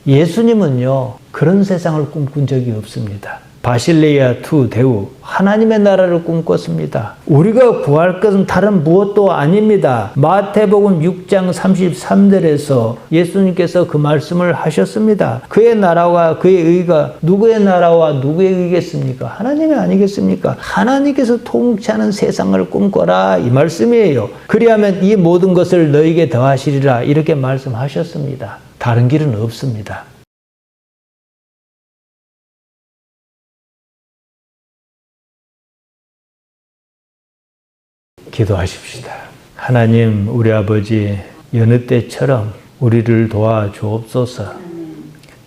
예수님은요, 그런 세상을 꿈꾼 적이 없습니다. 바실레이아 투 대우, 하나님의 나라를 꿈꿨습니다. 우리가 구할 것은 다른 무엇도 아닙니다. 마태복음 6장 33절에서 예수님께서 그 말씀을 하셨습니다. 그의 나라와 그의 의가 누구의 나라와 누구의 의겠습니까? 하나님이 아니겠습니까? 하나님께서 통치하는 세상을 꿈꿔라, 이 말씀이에요. 그리하면 이 모든 것을 너에게 더하시리라, 이렇게 말씀하셨습니다. 다른 길은 없습니다. 기도하십시다. 하나님, 우리 아버지, 여느 때처럼 우리를 도와주옵소서.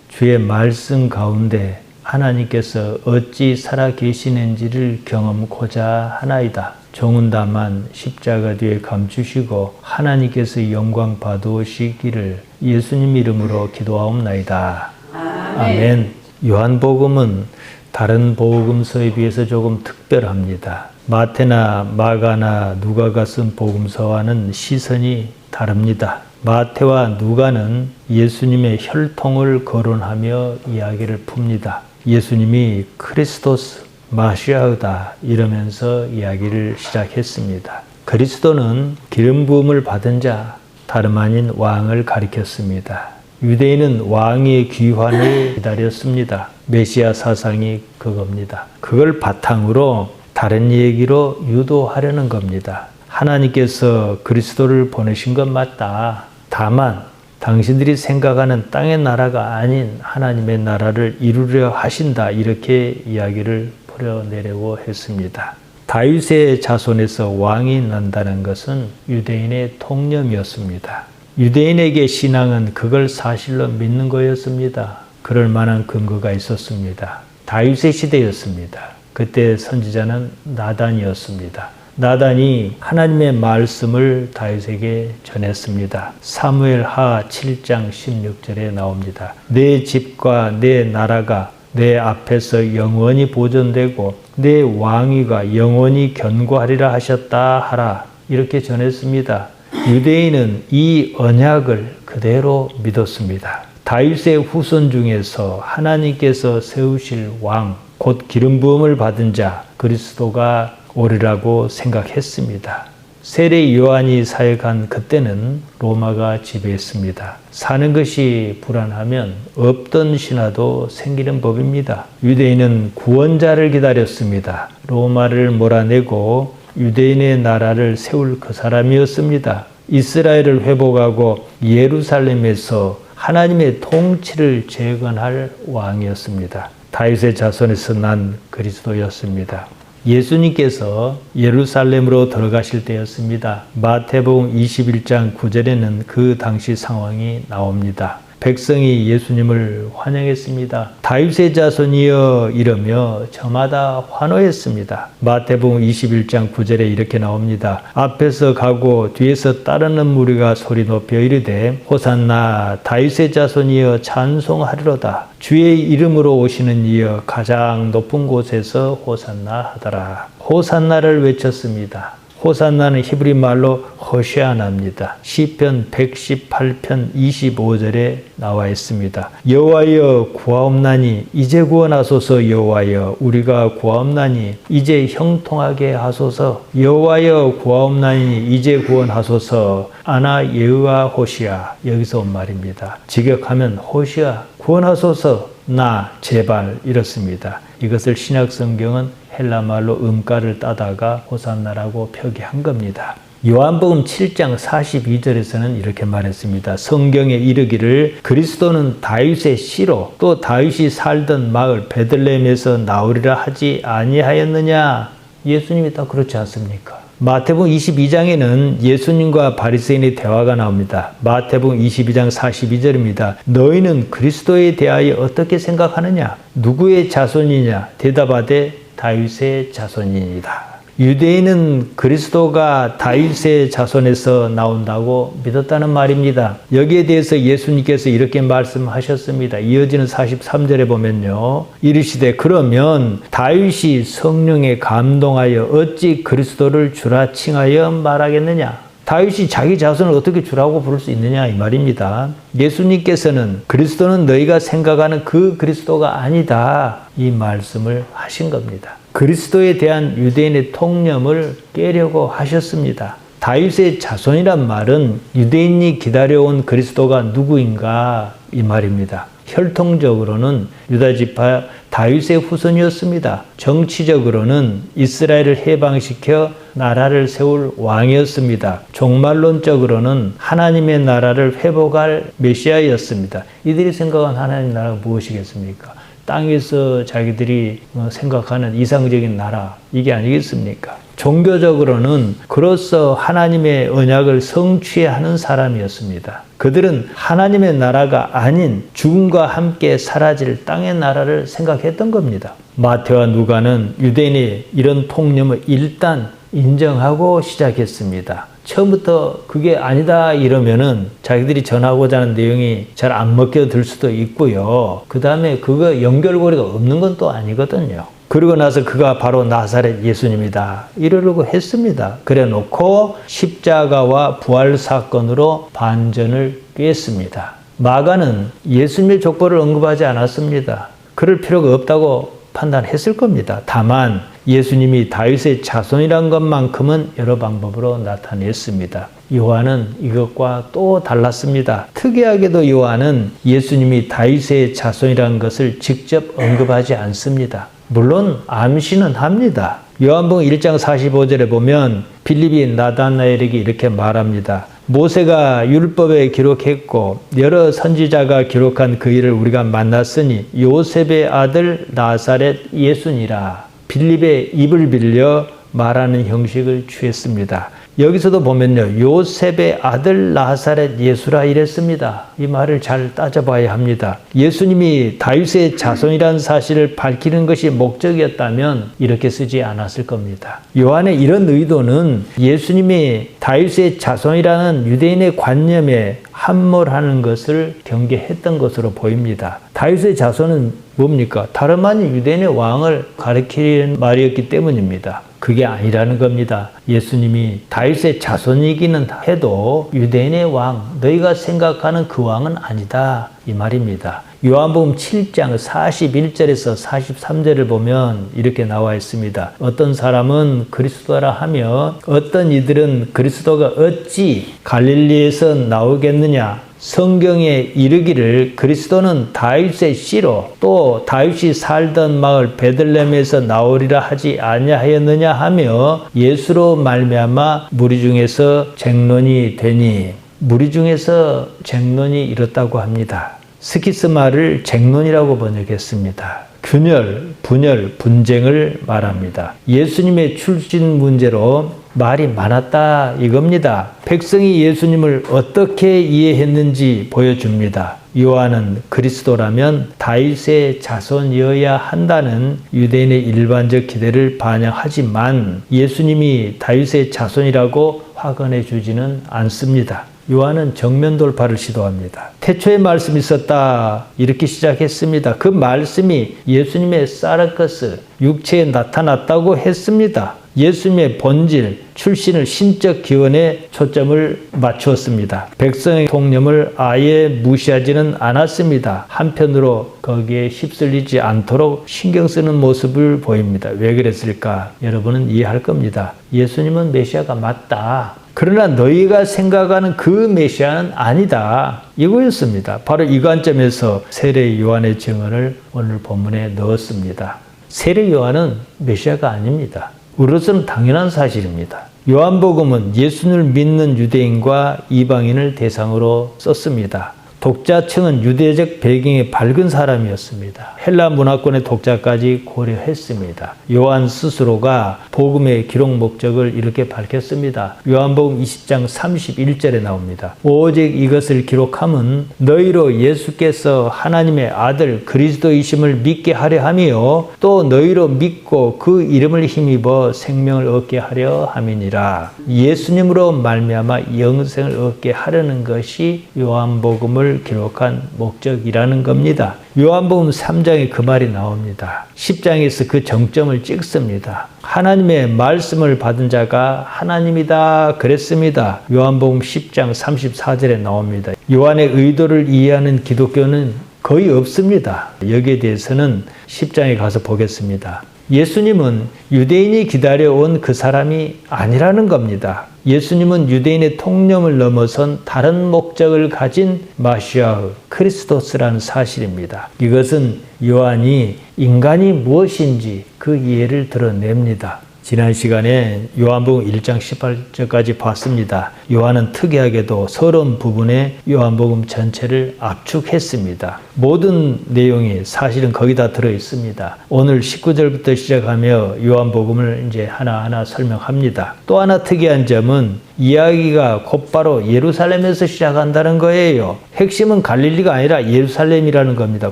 주의 말씀 가운데 하나님께서 어찌 살아 계시는지를 경험코자 하나이다. 종은 다만 십자가 뒤에 감추시고 하나님께서 영광 받으시기를 예수님 이름으로 기도하옵나이다. 아멘. 요한복음은 다른 복음서에 비해서 조금 특별합니다. 마태나 마가나 누가가 쓴 복음서와는 시선이 다릅니다. 마태와 누가는 예수님의 혈통을 거론하며 이야기를 풉니다. 예수님이 크리스토스 마시아이다 이러면서 이야기를 시작했습니다. 그리스도는 기름 부음을 받은 자, 다름 아닌 왕을 가리켰습니다. 유대인은 왕의 귀환을 기다렸습니다. 메시아 사상이 그겁니다. 그걸 바탕으로 다른 얘기로 유도하려는 겁니다. 하나님께서 그리스도를 보내신 건 맞다. 다만 당신들이 생각하는 땅의 나라가 아닌 하나님의 나라를 이루려 하신다. 이렇게 이야기를 풀어내려고 했습니다. 다윗의 자손에서 왕이 난다는 것은 유대인의 통념이었습니다. 유대인에게 신앙은 그걸 사실로 믿는 거였습니다. 그럴 만한 근거가 있었습니다. 다윗의 시대였습니다. 그때 선지자는 나단이었습니다. 나단이 하나님의 말씀을 다윗에게 전했습니다. 사무엘하 7장 16절에 나옵니다. 내 집과 내 나라가 내 앞에서 영원히 보존되고 내 왕위가 영원히 견고하리라 하셨다 하라, 이렇게 전했습니다. 유대인은 이 언약을 그대로 믿었습니다. 다윗의 후손 중에서 하나님께서 세우실 왕, 곧 기름 부음을 받은 자 그리스도가 오리라고 생각했습니다. 세례 요한이 사역한 그때는 로마가 지배했습니다. 사는 것이 불안하면 없던 신화도 생기는 법입니다. 유대인은 구원자를 기다렸습니다. 로마를 몰아내고 유대인의 나라를 세울 그 사람이었습니다. 이스라엘을 회복하고 예루살렘에서 하나님의 통치를 재건할 왕이었습니다. 다윗의 자손에서 난 그리스도였습니다. 예수님께서 예루살렘으로 들어가실 때였습니다. 마태복음 21장 9절에는 그 당시 상황이 나옵니다. 백성이 예수님을 환영했습니다. 다윗의 자손이여 이러며 저마다 환호했습니다. 마태복음 21장 9절에 이렇게 나옵니다. 앞에서 가고 뒤에서 따르는 무리가 소리 높여 이르되 호산나 다윗의 자손이여 찬송하리로다. 주의 이름으로 오시는 이여 가장 높은 곳에서 호산나 하더라. 호산나를 외쳤습니다. 호산나는 히브리 말로 호시아나입니다. 시편 118편 25절에 나와 있습니다. 여호와여 구하옵나니 이제 구원하소서. 여호와여 우리가 구하옵나니 이제 형통하게 하소서. 여호와여 구하옵나니 이제 구원하소서. 아나 예의와 호시아, 여기서 온 말입니다. 직역하면 호시아 구원하소서, 나 제발, 이렇습니다. 이것을 신약 성경은 헬라 말로 음가를 따다가 호산나라고 표기한 겁니다. 요한복음 7장 42절에서는 이렇게 말했습니다. 성경에 이르기를 그리스도는 다윗의 씨로 또 다윗이 살던 마을 베들레헴에서 나오리라 하지 아니하였느냐. 예수님이 다 그렇지 않습니까? 마태복음 22장에는 예수님과 바리새인의 대화가 나옵니다. 마태복음 22장 42절입니다. 너희는 그리스도에 대하여 어떻게 생각하느냐? 누구의 자손이냐? 대답하되 다윗의 자손이니이다. 유대인은 그리스도가 다윗의 자손에서 나온다고 믿었다는 말입니다. 여기에 대해서 예수님께서 이렇게 말씀하셨습니다. 이어지는 43절에 보면요. 이르시되 그러면 다윗이 성령에 감동하여 어찌 그리스도를 주라 칭하여 말하겠느냐? 다윗이 자기 자손을 어떻게 주라고 부를 수 있느냐 이 말입니다. 예수님께서는 그리스도는 너희가 생각하는 그 그리스도가 아니다 이 말씀을 하신 겁니다. 그리스도에 대한 유대인의 통념을 깨려고 하셨습니다. 다윗의 자손이란 말은 유대인이 기다려온 그리스도가 누구인가 이 말입니다. 혈통적으로는 유다지파 다윗의 후손이었습니다. 정치적으로는 이스라엘을 해방시켜 나라를 세울 왕이었습니다. 종말론적으로는 하나님의 나라를 회복할 메시아였습니다. 이들이 생각한 하나님의 나라가 무엇이겠습니까? 땅에서 자기들이 생각하는 이상적인 나라, 이게 아니겠습니까? 종교적으로는 그로서 하나님의 언약을 성취하는 사람이었습니다. 그들은 하나님의 나라가 아닌 죽음과 함께 사라질 땅의 나라를 생각했던 겁니다. 마태와 누가는 유대인의 이런 통념을 일단 인정하고 시작했습니다. 처음부터 그게 아니다 이러면은 자기들이 전하고자 하는 내용이 잘 안 먹혀들 수도 있고요. 그 다음에 그거 연결고리가 없는 건 또 아니거든요. 그리고 나서 그가 바로 나사렛 예수님이다 이러려고 했습니다. 그래 놓고 십자가와 부활 사건으로 반전을 꾀했습니다. 마가는 예수님의 족보를 언급하지 않았습니다. 그럴 필요가 없다고 판단했을 겁니다. 다만 예수님이 다윗의 자손이란 것만큼은 여러 방법으로 나타냈습니다. 요한은 이것과 또 달랐습니다. 특이하게도 요한은 예수님이 다윗의 자손이라는 것을 직접 언급하지 않습니다. 물론 암시는 합니다. 요한복음 1장 45절에 보면 빌립이 나다나엘에게 이렇게 말합니다. 모세가 율법에 기록했고 여러 선지자가 기록한 그 일을 우리가 만났으니 요셉의 아들 나사렛 예수니라. 빌립의 입을 빌려 말하는 형식을 취했습니다. 여기서도 보면요. 요셉의 아들 나사렛 예수라 이랬습니다. 이 말을 잘 따져봐야 합니다. 예수님이 다윗의 자손이라는 사실을 밝히는 것이 목적이었다면 이렇게 쓰지 않았을 겁니다. 요한의 이런 의도는 예수님이 다윗의 자손이라는 유대인의 관념에 함몰하는 것을 경계했던 것으로 보입니다. 다윗의 자손은 뭡니까? 다름 아닌 유대인의 왕을 가리키는 말이었기 때문입니다. 그게 아니라는 겁니다. 예수님이 다윗의 자손이기는 해도 유대인의 왕, 너희가 생각하는 그 왕은 아니다 이 말입니다. 요한복음 7장 41절에서 43절을 보면 이렇게 나와 있습니다. 어떤 사람은 그리스도라 하며 어떤 이들은 그리스도가 어찌 갈릴리에서 나오겠느냐? 성경에 이르기를 그리스도는 다윗의 씨로 또 다윗이 살던 마을 베들레헴에서 나오리라 하지 아니하였느냐 하며 예수로 말미암아 무리 중에서 쟁론이 되니 무리 중에서 쟁론이 이렇다고 합니다. 스키스마를 쟁론이라고 번역했습니다. 균열, 분열, 분쟁을 말합니다. 예수님의 출신 문제로 말이 많았다 이겁니다. 백성이 예수님을 어떻게 이해했는지 보여줍니다. 요한은 그리스도라면 다윗의 자손이어야 한다는 유대인의 일반적 기대를 반영하지만 예수님이 다윗의 자손이라고 확언해 주지는 않습니다. 요한은 정면 돌파를 시도합니다. 태초에 말씀이 있었다 이렇게 시작했습니다. 그 말씀이 예수님의 사르커스 육체에 나타났다고 했습니다. 예수님의 본질, 출신을 신적 기원에 초점을 맞추었습니다. 백성의 통념을 아예 무시하지는 않았습니다. 한편으로 거기에 휩쓸리지 않도록 신경 쓰는 모습을 보입니다. 왜 그랬을까? 여러분은 이해할 겁니다. 예수님은 메시아가 맞다. 그러나 너희가 생각하는 그 메시아는 아니다. 이거였습니다. 바로 이 관점에서 세례 요한의 증언을 오늘 본문에 넣었습니다. 세례 요한은 메시아가 아닙니다. 우리로서는 당연한 사실입니다. 요한복음은 예수를 믿는 유대인과 이방인을 대상으로 썼습니다. 독자층은 유대적 배경이 밝은 사람이었습니다. 헬라 문화권의 독자까지 고려했습니다. 요한 스스로가 복음의 기록 목적을 이렇게 밝혔습니다. 요한복음 20장 31절에 나옵니다. 오직 이것을 기록함은 너희로 예수께서 하나님의 아들 그리스도이심을 믿게 하려 함이요 또 너희로 믿고 그 이름을 힘입어 생명을 얻게 하려 함이니라. 예수님으로 말미암아 영생을 얻게 하려는 것이 요한복음을 복음을 기록한 목적이라는 겁니다. 요한복음 3장에 그 말이 나옵니다. 10장에서 그 정점을 찍습니다. 하나님의 말씀을 받은 자가 하나님이다 그랬습니다. 요한복음 10장 34절에 나옵니다. 요한의 의도를 이해하는 기독교는 거의 없습니다. 여기에 대해서는 10장에 가서 보겠습니다. 예수님은 유대인이 기다려온 그 사람이 아니라는 겁니다. 예수님은 유대인의 통념을 넘어선 다른 목적을 가진 마시아 크리스토스라는 사실입니다. 이것은 요한이 인간이 무엇인지 그 이해를 드러냅니다. 지난 시간에 요한복음 1장 18절까지 봤습니다. 요한은 특이하게도 서론 부분에 요한복음 전체를 압축했습니다. 모든 내용이 사실은 거기다 들어 있습니다. 오늘 19절부터 시작하며 요한복음을 이제 하나하나 설명합니다. 또 하나 특이한 점은 이야기가 곧바로 예루살렘에서 시작한다는 거예요. 핵심은 갈릴리가 아니라 예루살렘이라는 겁니다.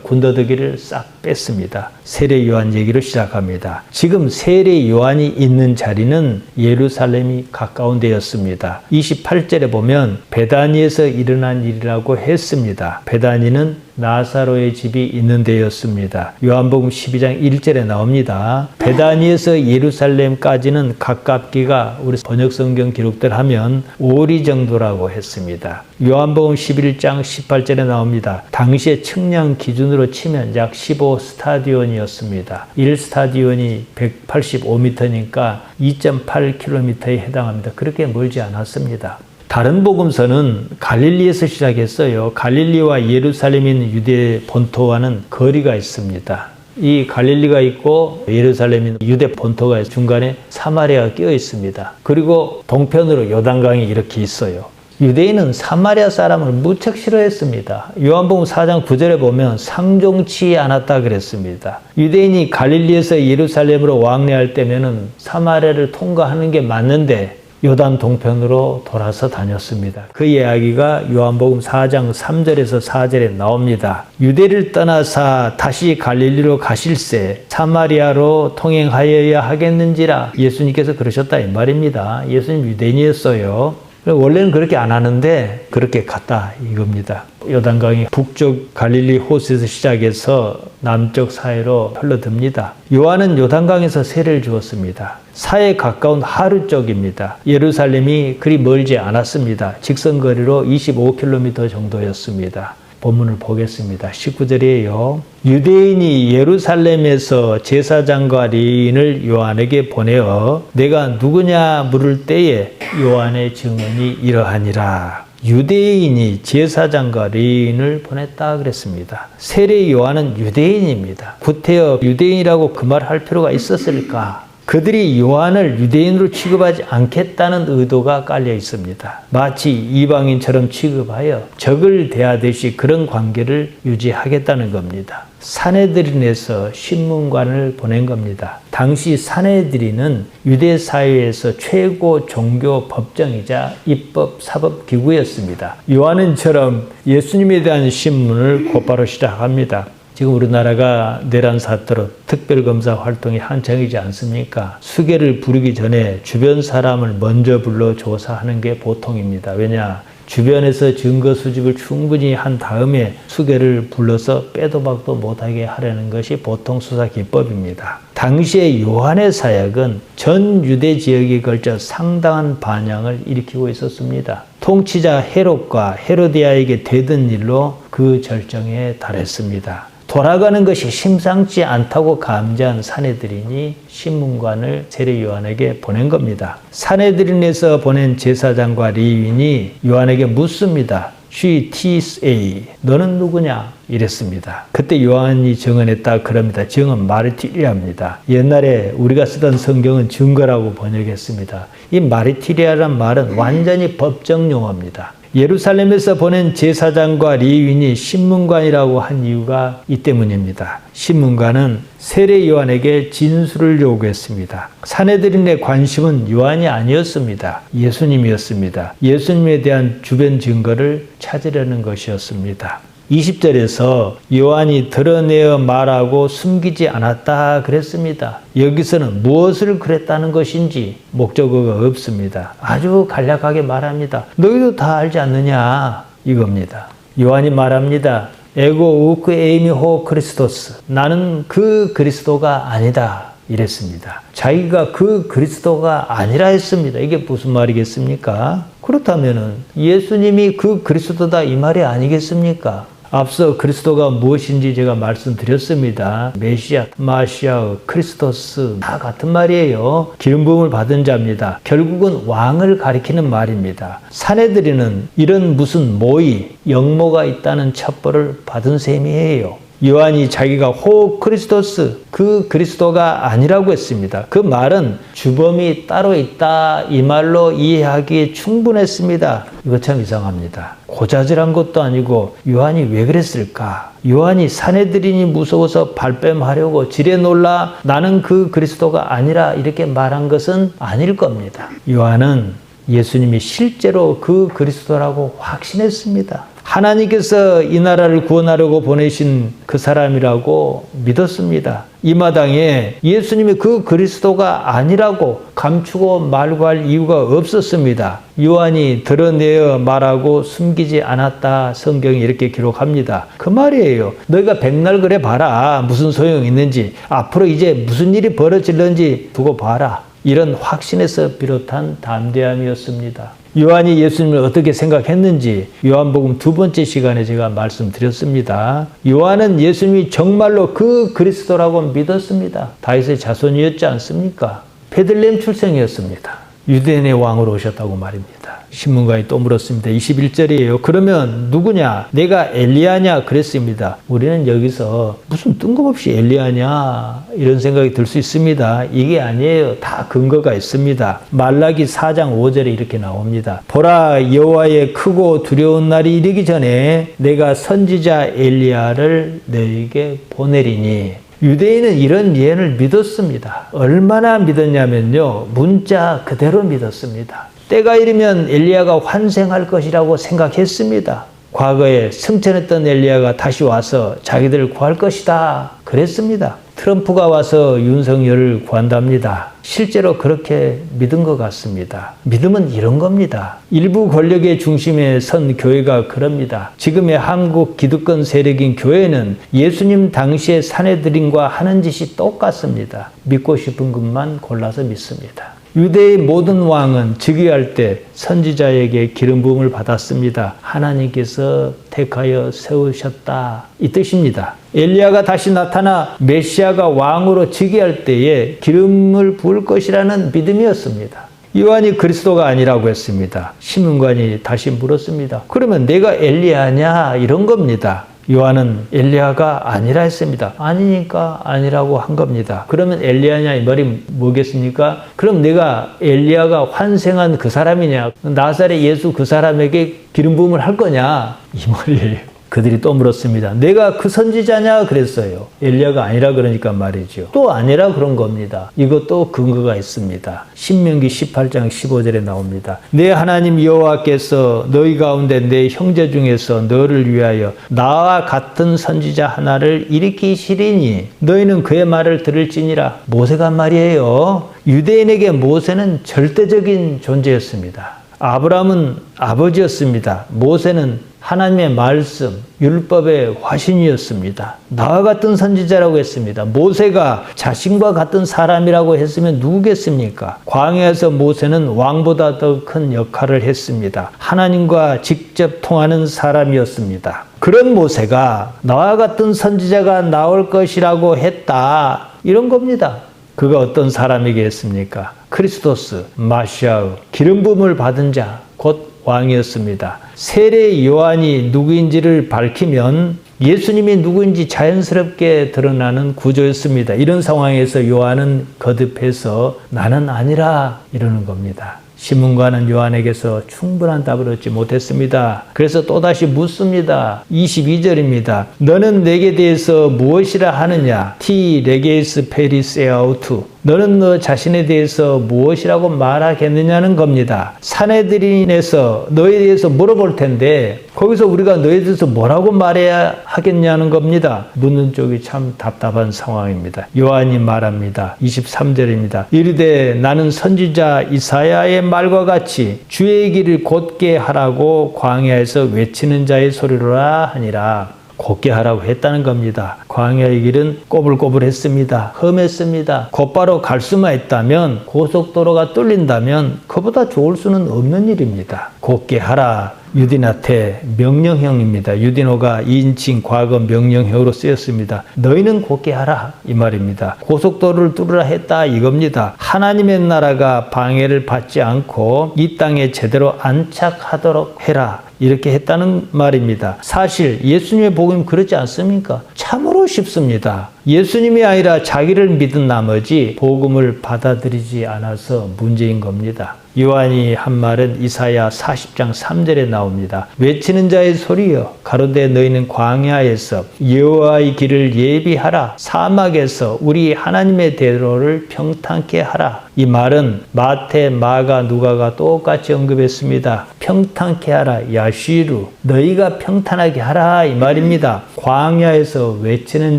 군더더기를 싹 뺐습니다. 세례 요한 얘기로 시작합니다. 지금 세례 요한이 있는 자리는 예루살렘이 가까운 데였습니다. 28절에 보면 베다니에서 일어난 일이라고 했습니다. 베다니는 나사로의 집이 있는 데였습니다. 요한복음 12장 1절에 나옵니다. 베다니에서 예루살렘까지는 가깝기가 우리 번역성경 기록들 하면 오리 정도라고 했습니다. 요한복음 11장 18절에 나옵니다. 당시의 측량 기준으로 치면 약 15스타디온이었습니다. 1스타디온이 185m니까 2.8km에 해당합니다. 그렇게 멀지 않았습니다. 다른 복음서는 갈릴리에서 시작했어요. 갈릴리와 예루살렘이 있는 유대 본토와는 거리가 있습니다. 이 갈릴리가 있고 예루살렘이 있는 유대 본토가 중간에 사마리아가 끼어 있습니다. 그리고 동편으로 요단강이 이렇게 있어요. 유대인은 사마리아 사람을 무척 싫어했습니다. 요한복음 4장 9절에 보면 상종치 않았다 그랬습니다. 유대인이 갈릴리에서 예루살렘으로 왕래할 때면은 사마리아를 통과하는 게 맞는데 요단 동편으로 돌아서 다녔습니다. 그 이야기가 요한복음 4장 3절에서 4절에 나옵니다. 유대를 떠나사 다시 갈릴리로 가실새 사마리아로 통행하여야 하겠는지라 예수님께서 그러셨다 이 말입니다. 예수님 유대인이었어요. 원래는 그렇게 안 하는데 그렇게 갔다 이겁니다. 요단강이 북쪽 갈릴리 호수에서 시작해서 남쪽 사해로 흘러듭니다. 요한은 요단강에서 세례를 주었습니다. 사해에 가까운 하루 쪽입니다. 예루살렘이 그리 멀지 않았습니다. 직선거리로 25km 정도였습니다. 본문을 보겠습니다. 19절이에요. 유대인이 예루살렘에서 제사장과 레위인을 요한에게 보내어 내가 누구냐 물을 때에 요한의 증언이 이러하니라. 유대인이 제사장과 레위인을 보냈다 그랬습니다. 세례 요한은 유대인입니다. 구태여 유대인이라고 그 말 할 필요가 있었을까? 그들이 요한을 유대인으로 취급하지 않겠다는 의도가 깔려 있습니다. 마치 이방인처럼 취급하여 적을 대하듯이 그런 관계를 유지하겠다는 겁니다. 산헤드린에서 신문관을 보낸 겁니다. 당시 산헤드린은 유대 사회에서 최고 종교 법정이자 입법 사법 기구였습니다. 요한은처럼 예수님에 대한 신문을 곧바로 시작합니다. 지금 우리나라가 내란 사태로 특별검사 활동이 한창이지 않습니까? 수개를 부르기 전에 주변 사람을 먼저 불러 조사하는 게 보통입니다. 왜냐? 주변에서 증거 수집을 충분히 한 다음에 수개를 불러서 빼도 박도 못하게 하려는 것이 보통 수사 기법입니다. 당시에 요한의 사역은 전 유대 지역에 걸쳐 상당한 반향을 일으키고 있었습니다. 통치자 헤롯과 헤로디아에게 되던 일로 그 절정에 달했습니다. 돌아가는 것이 심상치 않다고 감지한 산헤드린이 신문관을 세례 요한에게 보낸 겁니다. 산헤드린에서 보낸 제사장과 레위인이 요한에게 묻습니다. GTSA, 너는 누구냐? 이랬습니다. 그때 요한이 증언했다 그럽니다. 증언 마르티리아입니다. 옛날에 우리가 쓰던 성경은 증거라고 번역했습니다. 이 마르티리아란 말은 완전히 법정 용어입니다. 예루살렘에서 보낸 제사장과 레위인이 신문관이라고 한 이유가 이 때문입니다. 신문관은 세례 요한에게 진술을 요구했습니다. 산헤드린의 관심은 요한이 아니었습니다. 예수님이었습니다. 예수님에 대한 주변 증거를 찾으려는 것이었습니다. 20절에서 요한이 드러내어 말하고 숨기지 않았다 그랬습니다. 여기서는 무엇을 그랬다는 것인지 목적어가 없습니다. 아주 간략하게 말합니다. 너희도 다 알지 않느냐 이겁니다. 요한이 말합니다. 에고 우크 에이미 호 크리스토스. 나는 그 그리스도가 아니다. 이랬습니다. 자기가 그 그리스도가 아니라 했습니다. 이게 무슨 말이겠습니까? 그렇다면은 예수님이 그 그리스도다 이 말이 아니겠습니까? 앞서 그리스도가 무엇인지 제가 말씀드렸습니다. 메시아, 마시아, 크리스토스 다 같은 말이에요. 기름 부음을 받은 자입니다. 결국은 왕을 가리키는 말입니다. 사내들이는 이런 무슨 모의, 영모가 있다는 첩보를 받은 셈이에요. 요한이 자기가 호 크리스토스, 그 그리스도가 아니라고 했습니다. 그 말은 주범이 따로 있다 이 말로 이해하기에 충분했습니다. 이거 참 이상합니다. 고자질한 것도 아니고 요한이 왜 그랬을까? 요한이 사내들이니 무서워서 발뺌하려고 지레 놀라 나는 그 그리스도가 아니라 이렇게 말한 것은 아닐 겁니다. 요한은 예수님이 실제로 그 그리스도라고 확신했습니다. 하나님께서 이 나라를 구원하려고 보내신 그 사람이라고 믿었습니다. 이 마당에 예수님이 그 그리스도가 아니라고 감추고 말고 할 이유가 없었습니다. 요한이 드러내어 말하고 숨기지 않았다. 성경이 이렇게 기록합니다. 그 말이에요. 너희가 백날 그래 봐라. 무슨 소용이 있는지. 앞으로 이제 무슨 일이 벌어질는지 두고 봐라. 이런 확신에서 비롯한 담대함이었습니다. 요한이 예수님을 어떻게 생각했는지 요한복음 2번째 시간에 제가 말씀드렸습니다. 요한은 예수님이 정말로 그 그리스도라고 믿었습니다. 다윗의 자손이었지 않습니까? 베들레헴 출생이었습니다. 유대인의 왕으로 오셨다고 말입니다. 신문가에 또 물었습니다. 21절이에요. 그러면 누구냐? 내가 엘리야냐? 그랬습니다. 우리는 여기서 무슨 뜬금없이 엘리야냐? 이런 생각이 들 수 있습니다. 이게 아니에요. 다 근거가 있습니다. 말라기 4장 5절에 이렇게 나옵니다. 보라, 여호와의 크고 두려운 날이 이르기 전에 내가 선지자 엘리야를 너에게 보내리니. 유대인은 이런 예언을 믿었습니다. 얼마나 믿었냐면요. 문자 그대로 믿었습니다. 때가 이르면 엘리야가 환생할 것이라고 생각했습니다. 과거에 승천했던 엘리야가 다시 와서 자기들을 구할 것이다. 그랬습니다. 트럼프가 와서 윤석열을 구한답니다. 실제로 그렇게 믿은 것 같습니다. 믿음은 이런 겁니다. 일부 권력의 중심에 선 교회가 그럽니다. 지금의 한국 기득권 세력인 교회는 예수님 당시의 사내들인과 하는 짓이 똑같습니다. 믿고 싶은 것만 골라서 믿습니다. 유대의 모든 왕은 즉위할 때 선지자에게 기름 부음을 받았습니다. 하나님께서 택하여 세우셨다. 이 뜻입니다. 엘리야가 다시 나타나 메시아가 왕으로 즉위할 때에 기름을 부을 것이라는 믿음이었습니다. 요한이 그리스도가 아니라고 했습니다. 신문관이 다시 물었습니다. 그러면 내가 엘리야냐? 이런 겁니다. 요한은 엘리야가 아니라 했습니다. 아니니까 아니라고 한 겁니다. 그러면 엘리야냐 이 말이 뭐겠습니까? 그럼 내가 엘리야가 환생한 그 사람이냐? 나사렛 예수 그 사람에게 기름 부음을 할 거냐? 이 말이에요. 그들이 또 물었습니다. 내가 그 선지자냐? 그랬어요. 엘리야가 아니라 그러니까 말이죠. 또 아니라 그런 겁니다. 이것도 근거가 있습니다. 신명기 18장 15절에 나옵니다. 내 하나님 여호와께서 너희 가운데 내 형제 중에서 너를 위하여 나와 같은 선지자 하나를 일으키시리니 너희는 그의 말을 들을지니라. 모세가 말이에요. 유대인에게 모세는 절대적인 존재였습니다. 아브라함은 아버지였습니다. 모세는 하나님의 말씀, 율법의 화신이었습니다. 나와 같은 선지자라고 했습니다. 모세가 자신과 같은 사람이라고 했으면 누구겠습니까? 광야에서 모세는 왕보다 더 큰 역할을 했습니다. 하나님과 직접 통하는 사람이었습니다. 그런 모세가 나와 같은 선지자가 나올 것이라고 했다. 이런 겁니다. 그가 어떤 사람에게 했습니까? 크리스토스, 마시아의 기름 부음을 받은 자, 곧 왕이었습니다. 세례 요한이 누구인지를 밝히면 예수님이 누구인지 자연스럽게 드러나는 구조였습니다. 이런 상황에서 요한은 거듭해서 나는 아니라 이러는 겁니다. 신문관은 요한에게서 충분한 답을 얻지 못했습니다. 그래서 또다시 묻습니다. 22절입니다. 너는 내게 대해서 무엇이라 하느냐? 티 레게이스 페리세아우투. 너는 너 자신에 대해서 무엇이라고 말하겠느냐는 겁니다. 사내들인에서 너에 대해서 물어볼 텐데 거기서 우리가 너에 대해서 뭐라고 말해야 하겠냐는 겁니다. 묻는 쪽이 참 답답한 상황입니다. 요한이 말합니다. 23절입니다. 이르되 나는 선지자 이사야의 말과 같이 주의 길을 곧게 하라고 광야에서 외치는 자의 소리로라 하니라. 곧게 하라고 했다는 겁니다. 광야의 길은 꼬불꼬불했습니다. 험했습니다. 곧바로 갈 수만 있다면, 고속도로가 뚫린다면 그보다 좋을 수는 없는 일입니다. 곧게 하라. 유디나테 명령형입니다. 유디노가 2인칭 과거 명령형으로 쓰였습니다. 너희는 곧게 하라 이 말입니다. 고속도로를 뚫으라 했다 이겁니다. 하나님의 나라가 방해를 받지 않고 이 땅에 제대로 안착하도록 해라. 이렇게 했다는 말입니다. 사실 예수님의 복음이 그렇지 않습니까? 참으로 쉽습니다. 예수님이 아니라 자기를 믿은 나머지 복음을 받아들이지 않아서 문제인 겁니다. 요한이 한 말은 이사야 40장 3절에 나옵니다. 외치는 자의 소리여 가로되 너희는 광야에서 여호와의 길을 예비하라. 사막에서 우리 하나님의 대로를 평탄케 하라. 이 말은 마태, 마가, 누가가 똑같이 언급했습니다. 평탄케 하라. 야시루 너희가 평탄하게 하라 이 말입니다. 광야에서 외치는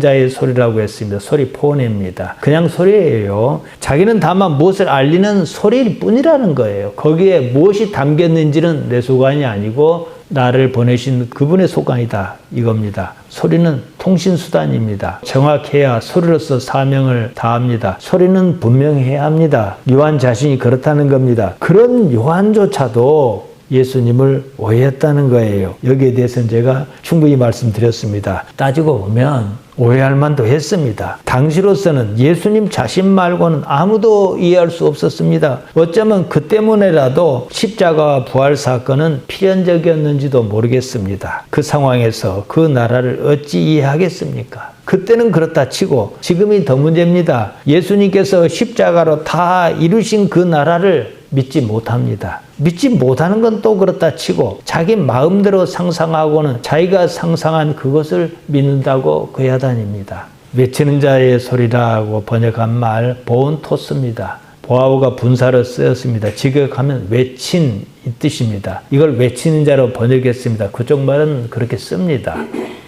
자의 소리라고 했습니다. 소리 포냄입니다. 그냥 소리예요. 자기는 다만 무엇을 알리는 소리일 뿐이라는 거예요. 거기에 무엇이 담겼는지는 내 소관이 아니고 나를 보내신 그분의 소관이다 이겁니다. 소리는 통신수단입니다. 정확해야 소리로서 사명을 다합니다. 소리는 분명해야 합니다. 요한 자신이 그렇다는 겁니다. 그런 요한조차도 예수님을 오해했다는 거예요. 여기에 대해서는 제가 충분히 말씀드렸습니다. 따지고 보면 오해할 만도 했습니다. 당시로서는 예수님 자신 말고는 아무도 이해할 수 없었습니다. 어쩌면 그 때문에라도 십자가와 부활 사건은 필연적이었는지도 모르겠습니다. 그 상황에서 그 나라를 어찌 이해하겠습니까? 그때는 그렇다 치고 지금이 더 문제입니다. 예수님께서 십자가로 다 이루신 그 나라를 믿지 못합니다. 믿지 못하는 건 또 그렇다 치고 자기 마음대로 상상하고는 자기가 상상한 그것을 믿는다고 거야다닙니다. 외치는 자의 소리라고 번역한 말 보온토스입니다. 보아오가 분사로 쓰였습니다. 직역하면 외친 이 뜻입니다. 이걸 외치는 자로 번역했습니다. 그쪽 말은 그렇게 씁니다.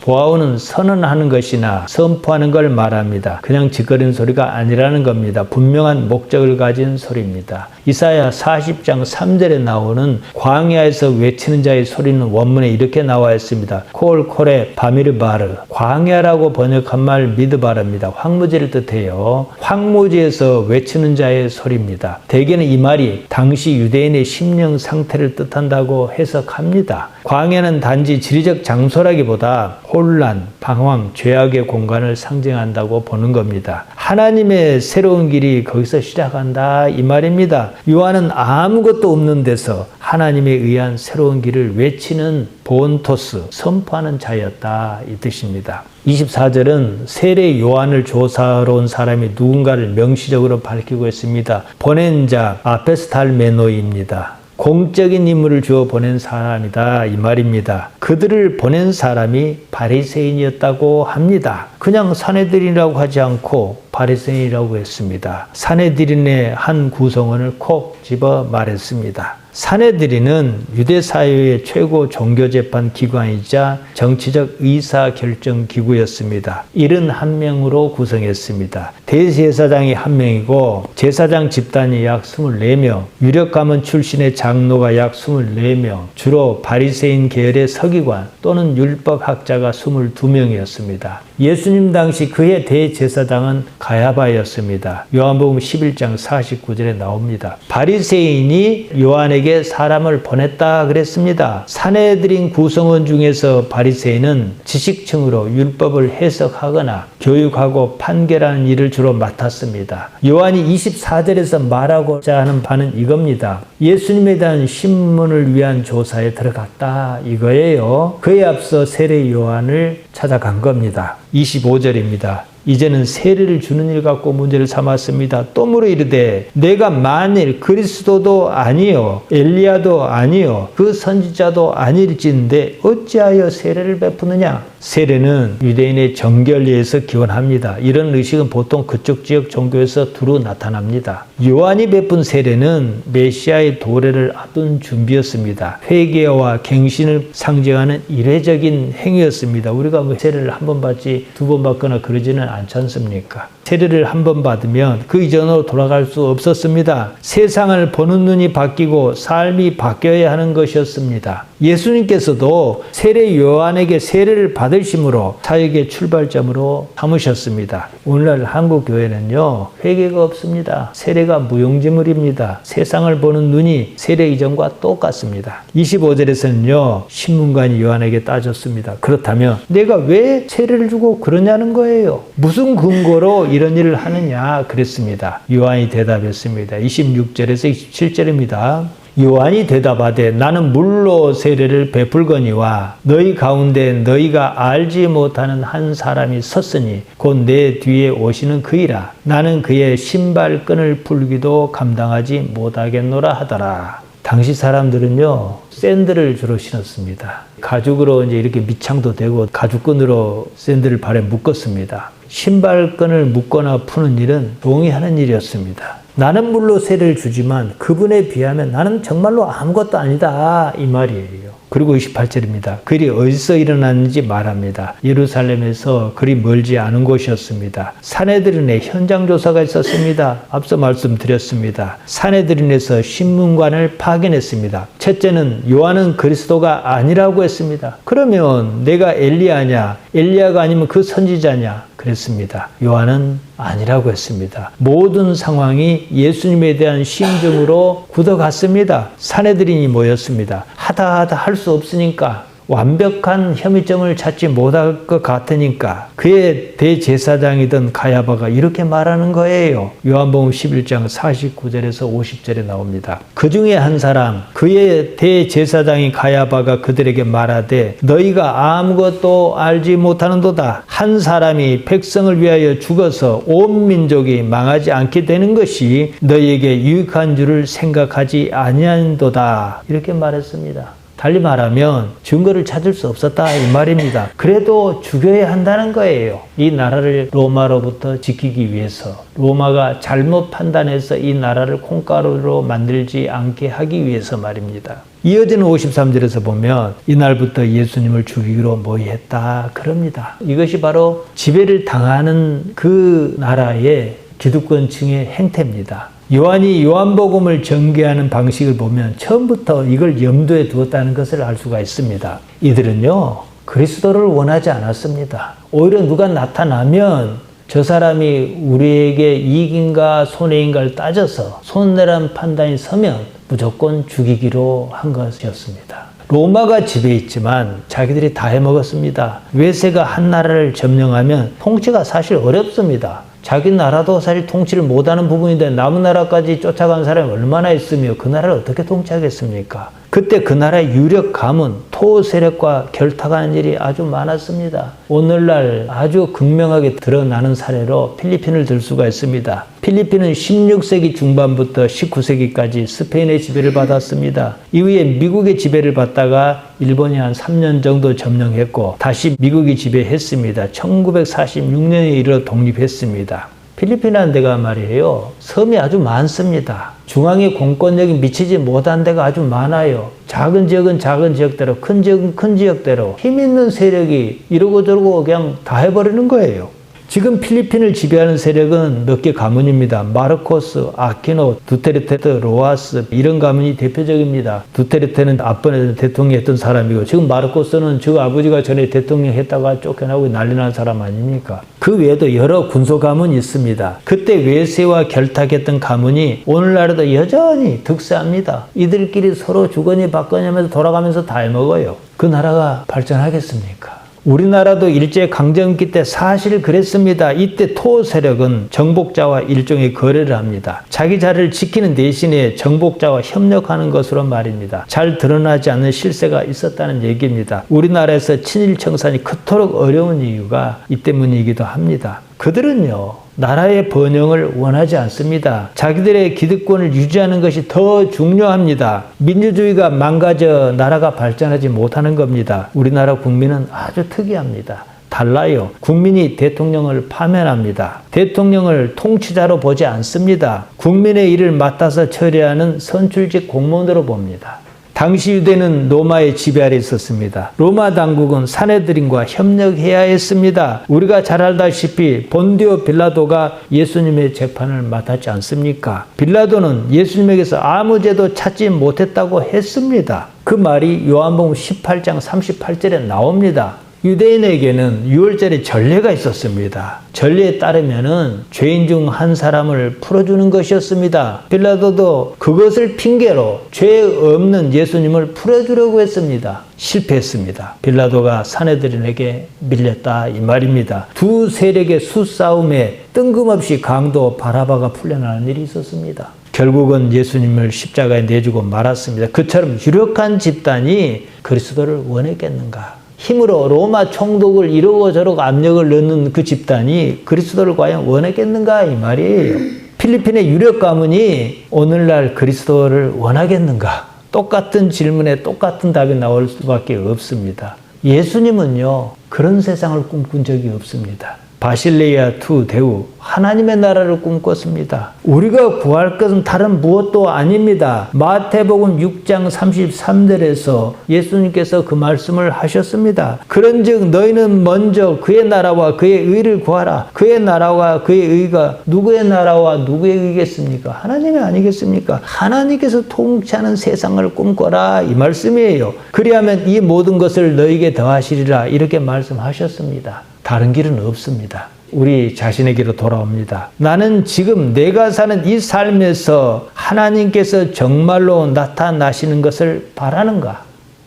보아오는 선언하는 것이나 선포하는 걸 말합니다. 그냥 짓거리는 소리가 아니라는 겁니다. 분명한 목적을 가진 소리입니다. 이사야 40장 3절에 나오는 광야에서 외치는 자의 소리는 원문에 이렇게 나와 있습니다. 콜콜에 바미르바르 광야라고 번역한 말 미드바르입니다. 황무지를 뜻해요. 황무지에서 외치는 자의 소리입니다. 대개는 이 말이 당시 유대인의 심령 상태를 뜻한다고 해석합니다. 광야는 단지 지리적 장소라기보다 혼란, 방황, 죄악의 공간을 상징한다고 보는 겁니다. 하나님의 새로운 길이 거기서 시작한다 이 말입니다. 요한은 아무것도 없는 데서 하나님에 의한 새로운 길을 외치는 보온토스, 선포하는 자였다 이 뜻입니다. 24절은 세례 요한을 조사하러 온 사람이 누군가를 명시적으로 밝히고 있습니다. 보낸 자 아페스탈메노입니다. 공적인 임무를 주어 보낸 사람이다 이 말입니다. 그들을 보낸 사람이 바리새인이었다고 합니다. 그냥 사내들이라고 하지 않고 바리새인이라고 했습니다. 사내들인의 한 구성원을 콕 집어 말했습니다. 사내들인은 유대 사회의 최고 종교재판 기관이자 정치적 의사결정기구였습니다. 71명으로 구성했습니다. 대제사장이 1명이고 제사장 집단이 약 24명, 유력 가문 출신의 장로가 약 24명, 주로 바리새인 계열의 서기관 또는 율법학자가 22명이었습니다. 예수님 당시 그의 대제사장은 가야바였습니다. 요한복음 11장 49절에 나옵니다. 바리새인이 요한에게 사람을 보냈다 그랬습니다. 사내들인 구성원 중에서 바리새인은 지식층으로 율법을 해석하거나 교육하고 판결하는 일을 주로 맡았습니다. 요한이 24절에서 말하고자 하는 바는 이겁니다. 예수님에 대한 신문을 위한 조사에 들어갔다 이거예요. 그에 앞서 세례 요한을 찾아간 겁니다. 25절입니다. 이제는 세례를 주는 일 갖고 문제를 삼았습니다. 또 물어 이르되 내가 만일 그리스도도 아니요 엘리야도 아니요 그 선지자도 아닐진데 어찌하여 세례를 베푸느냐. 세례는 유대인의 정결례에서 기원합니다. 이런 의식은 보통 그쪽 지역 종교에서 두루 나타납니다. 요한이 베푼 세례는 메시아의 도래를 앞둔 준비였습니다. 회개와 갱신을 상징하는 이례적인 행위였습니다. 우리가 뭐 세례를 한 번 받지 두 번 받거나 그러지는 않지 않습니까? 세례를 한 번 받으면 그 이전으로 돌아갈 수 없었습니다. 세상을 보는 눈이 바뀌고 삶이 바뀌어야 하는 것이었습니다. 예수님께서도 세례 요한에게 세례를 받으심으로 사역의 출발점으로 삼으셨습니다. 오늘날 한국 교회는요, 회개가 없습니다. 세례가 무용지물입니다. 세상을 보는 눈이 세례 이전과 똑같습니다. 25절에서는요, 신문관이 요한에게 따졌습니다. 그렇다면 내가 왜 세례를 주고 그러냐는 거예요. 무슨 근거로 이런 일을 하느냐 그랬습니다. 요한이 대답했습니다. 26절에서 27절입니다. 요한이 대답하되 나는 물로 세례를 베풀거니와 너희 가운데 너희가 알지 못하는 한 사람이 섰으니 곧 내 뒤에 오시는 그이라. 나는 그의 신발끈을 풀기도 감당하지 못하겠노라 하더라. 당시 사람들은요, 샌들을 주로 신었습니다. 가죽으로 이제 이렇게 밑창도 되고 가죽끈으로 샌들을 발에 묶었습니다. 신발끈을 묶거나 푸는 일은 종이 하는 일이었습니다. 나는 물로 세례를 주지만 그분에 비하면 나는 정말로 아무것도 아니다 이 말이에요. 그리고 28절입니다. 그리 어디서 일어났는지 말합니다. 예루살렘에서 그리 멀지 않은 곳이었습니다. 사내들인의 현장 조사가 있었습니다. 앞서 말씀드렸습니다. 사내들인에서 신문관을 파견했습니다. 첫째는 요한은 그리스도가 아니라고 했습니다. 그러면 내가 엘리야냐? 엘리야가 아니면 그 선지자냐? 그랬습니다. 요한은 아니라고 했습니다. 모든 상황이 예수님에 대한 심정으로 굳어갔습니다. 사내들인이 모였습니다. 하다 할 수 없으니까, 완벽한 혐의점을 찾지 못할 것 같으니까 그의 대제사장이던 가야바가 이렇게 말하는 거예요. 요한복음 11장 49절에서 50절에 나옵니다. 그 중에 한 사람, 그의 대제사장인 가야바가 그들에게 말하되 너희가 아무것도 알지 못하는도다. 한 사람이 백성을 위하여 죽어서 온 민족이 망하지 않게 되는 것이 너희에게 유익한 줄을 생각하지 아니한도다. 이렇게 말했습니다. 달리 말하면 증거를 찾을 수 없었다 이 말입니다. 그래도 죽여야 한다는 거예요. 이 나라를 로마로부터 지키기 위해서, 로마가 잘못 판단해서 이 나라를 콩가루로 만들지 않게 하기 위해서 말입니다. 이어지는 53절에서 보면 이날부터 예수님을 죽이기로 모의했다 그럽니다. 이것이 바로 지배를 당하는 그 나라의 기득권층의 행태입니다. 요한이 요한복음을 전개하는 방식을 보면 처음부터 이걸 염두에 두었다는 것을 알 수가 있습니다. 이들은요, 그리스도를 원하지 않았습니다. 오히려 누가 나타나면 저 사람이 우리에게 이익인가 손해인가를 따져서 손해란 판단이 서면 무조건 죽이기로 한 것이었습니다. 로마가 지배했지만 자기들이 다 해먹었습니다. 외세가 한 나라를 점령하면 통치가 사실 어렵습니다. 자기 나라도 사실 통치를 못하는 부분인데 남은 나라까지 쫓아간 사람이 얼마나 있으며 그 나라를 어떻게 통치하겠습니까? 그때 그 나라의 유력 가문, 토 세력과 결탁하는 일이 아주 많았습니다. 오늘날 아주 극명하게 드러나는 사례로 필리핀을 들 수가 있습니다. 필리핀은 16세기 중반부터 19세기까지 스페인의 지배를 받았습니다. 이후에 미국의 지배를 받다가 일본이 한 3년 정도 점령했고 다시 미국이 지배했습니다. 1946년에 이르러 독립했습니다. 필리핀이라는 데가 말이에요, 섬이 아주 많습니다. 중앙에 공권력이 미치지 못한 데가 아주 많아요. 작은 지역은 작은 지역대로, 큰 지역은 큰 지역대로 힘 있는 세력이 이러고 저러고 그냥 다 해버리는 거예요. 지금 필리핀을 지배하는 세력은 몇 개 가문입니다. 마르코스, 아키노, 두테르테, 로하스 이런 가문이 대표적입니다. 두테르테는 앞번에 대통령 했던 사람이고 지금 마르코스는 저 아버지가 전에 대통령 했다가 쫓겨나고 난리 난 사람 아닙니까? 그 외에도 여러 군소 가문이 있습니다. 그때 외세와 결탁했던 가문이 오늘날에도 여전히 득세합니다. 이들끼리 서로 주거니 받거니 하면서 돌아가면서 다 해먹어요. 그 나라가 발전하겠습니까? 우리나라도 일제강점기 때 사실 그랬습니다. 이때 토 세력은 정복자와 일종의 거래를 합니다. 자기 자리를 지키는 대신에 정복자와 협력하는 것으로 말입니다. 잘 드러나지 않는 실세가 있었다는 얘기입니다. 우리나라에서 친일 청산이 그토록 어려운 이유가 이 때문이기도 합니다. 그들은요, 나라의 번영을 원하지 않습니다. 자기들의 기득권을 유지하는 것이 더 중요합니다. 민주주의가 망가져 나라가 발전하지 못하는 겁니다. 우리나라 국민은 아주 특이합니다. 달라요. 국민이 대통령을 파면합니다. 대통령을 통치자로 보지 않습니다. 국민의 일을 맡아서 처리하는 선출직 공무원으로 봅니다. 당시 유대는 로마의 지배 아래 있었습니다. 로마 당국은 사내들인과 협력해야 했습니다. 우리가 잘 알다시피 본디오 빌라도가 예수님의 재판을 맡았지 않습니까? 빌라도는 예수님에게서 아무 죄도 찾지 못했다고 했습니다. 그 말이 요한복음 18장 38절에 나옵니다. 유대인에게는 유월절에 전례가 있었습니다. 전례에 따르면은 죄인 중 한 사람을 풀어주는 것이었습니다. 빌라도도 그것을 핑계로 죄 없는 예수님을 풀어주려고 했습니다. 실패했습니다. 빌라도가 사내들인에게 밀렸다 이 말입니다. 두 세력의 수싸움에 뜬금없이 강도 바라바가 풀려나는 일이 있었습니다. 결국은 예수님을 십자가에 내주고 말았습니다. 그처럼 유력한 집단이 그리스도를 원했겠는가? 힘으로 로마 총독을 이러고 저러고 압력을 넣는 그 집단이 그리스도를 과연 원하겠는가 이 말이에요. 필리핀의 유력 가문이 오늘날 그리스도를 원하겠는가? 똑같은 질문에 똑같은 답이 나올 수밖에 없습니다. 예수님은요, 그런 세상을 꿈꾼 적이 없습니다. 바실레이아 투 대우 하나님의 나라를 꿈꿨습니다. 우리가 구할 것은 다른 무엇도 아닙니다. 마태복음 6장 33절에서 예수님께서 그 말씀을 하셨습니다. 그런즉 너희는 먼저 그의 나라와 그의 의를 구하라. 그의 나라와 그의 의가 누구의 나라와 누구의 의겠습니까? 하나님이 아니겠습니까? 하나님께서 통치하는 세상을 꿈꿔라 이 말씀이에요. 그리하면 이 모든 것을 너희에게 더하시리라 이렇게 말씀하셨습니다. 다른 길은 없습니다. 우리 자신에게로 돌아옵니다. 나는 지금 내가 사는 이 삶에서 하나님께서 정말로 나타나시는 것을 바라는가?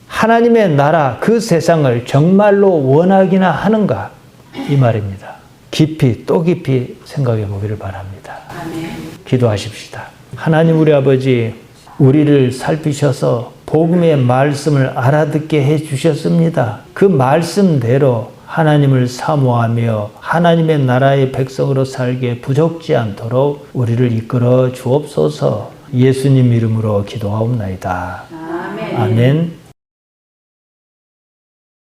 하나님의 나라, 그 세상을 정말로 원하기나 하는가? 이 말입니다. 깊이 또 깊이 생각해 보기를 바랍니다. 아멘. 기도하십시다. 하나님 우리 아버지, 우리를 살피셔서 복음의 말씀을 알아듣게 해주셨습니다. 그 말씀대로 하나님을 사모하며 하나님의 나라의 백성으로 살게 부족지 않도록 우리를 이끌어 주옵소서. 예수님 이름으로 기도하옵나이다. 아멘. 아멘.